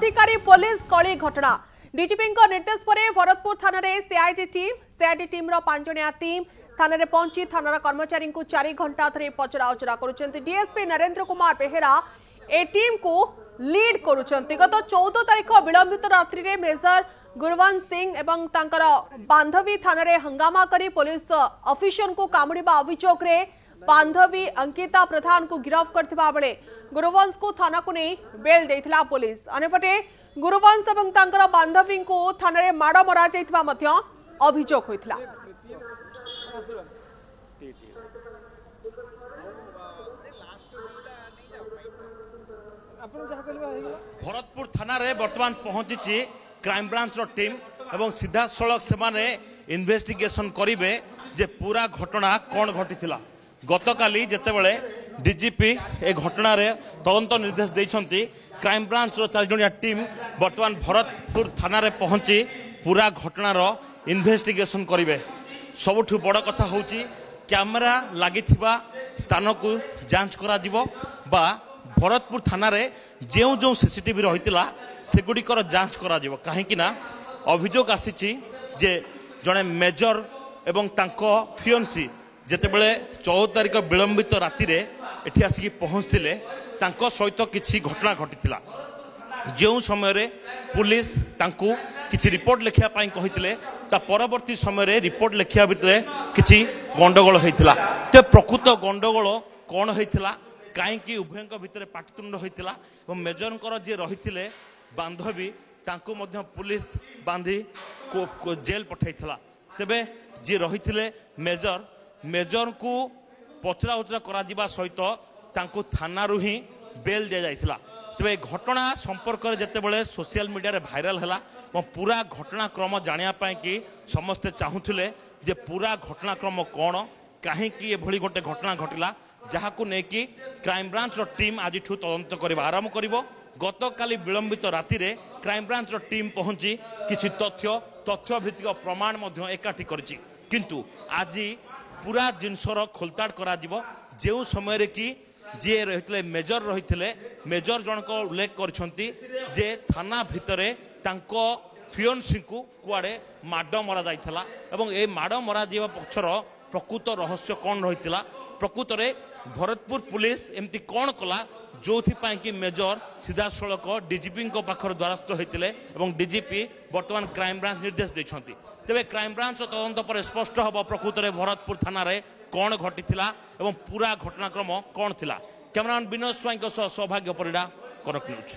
अधिकारी पुलिस कली घटना डीजीपी निर्देश पर भरतपुर थाना सीआईडी टीम पांच जणिया टीम थाना रे पहुंची थानार कर्मचारी को 4 घंटा धरी पचरा उचरा करुछंती। डीएसपी नरेंद्र कुमार बेहेरा ए टीम को लीड करुछंती। गत 14 तारिख विलंबित रात्रि रे मेजर गुरवंश सिंह एवं तांकर बांधवी थाना रे हंगामा करी पुलिस ऑफिसर को कामुड़िबा अभियोग रे बांधवी अंकिता प्रधान को गिरफ्त करथिबा बेले गुरवंश को थाना को नहीं बेल देथिला पुलिस। अनेपटे गुरवंश एवं तांकर बांधवी को थाना रे माड़ मरा जाइथिबा मध्य अभियोग होइथिला। भरतपुर थाना रे वर्तमान पहुंची क्राइम ब्रांच टीम एवं सीधा सड़क से इन्वेस्टिगेशन करिवे जे पूरा घटना कौन घटी। गतकाली जेतेबेले डीजीपी ए घटना रे तदंत निर्देश देइछंती क्राइम ब्रांच 4 जणिया टीम वर्तमान भरतपुर थाना रे पहुंची पूरा घटनार इन्वेस्टिगेशन करिवे। सबुठु बड़ कथा होची कैमरा लागिथिबा स्थान को जांच करा दिबो बा भरतपुर थाना रे जेउ जो सीसीटीवी रहितिला सेगुडिकर जांच करा दिबो। काहेकि ना अभियोग आसीची जे जणे मेजर एवं तांको फियोन्सी जेतेबेले 14 तारिख विलंबित राति रे एठी आसिकी पहुंचथिले तांको सहित किछि घटना घटिथिला। जेउ समय रे पुलिस तांको किछि रिपोर्ट लेखिया पाई कहिथिले ता परवर्ती समय रे रिपोर्ट लेखिया भितरे किछि गंडगोल होइथिला। ते प्रकृत गंडगोल कोन होइथिला काहेकि उभयଙ୍କ भितरे पाटितुंड होइथिला एवं मेजरଙ୍କର जे रहिथिले बांधवी तांको मध्य पुलिस बांधी को जेल पठाइथिला। तेबे जे रहिथिले मेजर को पचरा उचरा करा जिबा सहित तांको थाना रु ही बेल दिया जाइथिला। तेबे घटना संपर्क रे जेतेबेले सोशल मीडिया रे वायरल हैला पूरा घटनाक्रम जानिया पाए कि समस्ते चाहूथिले जे पूरा घटनाक्रम कोन काहेकि एभली गोटे घटना घटिला जहाकू नेकी क्राइम ब्रांच टीम आज तदंत करबा आरंभ करिवो। गतकाली विलंबित राति रे क्राइम ब्रांच टीम पहुंची किछि तथ्य भित्तिक प्रमाण मध्य एकाठी करछि किंतु आज पूरा जिनसर खोलताड़ करा जिवो। जेउ समय रे कि जे रहितले मेजर रहितले मेजर जनक उल्लेख करछंती जे थाना भितरे तांको फियोन्सी को कुआडे माड मरा जाइथला एवं ए माड मरा जीवा पक्षर प्रकृत रहस्य कोन रहितला। प्रकृत रे भरतपुर पुलिस एमती कोन कला जोथि पाई कि मेजर सीधा सड़क डीजीपी पाखर द्वारस्थ होइतिले एवं डीजीपी वर्तमान क्राइम ब्रांच निर्देश देछंती। तेबे क्राइम ब्रांच तदंत पर स्पष्ट हबो प्रकृत रे भरतपुर थाना रे कोन घटिथिला एवं पूरा घटनाक्रम कोन थिला। कैमरामैन विनोद स्वाई सौभाग्य परिडा कनक न्यूज।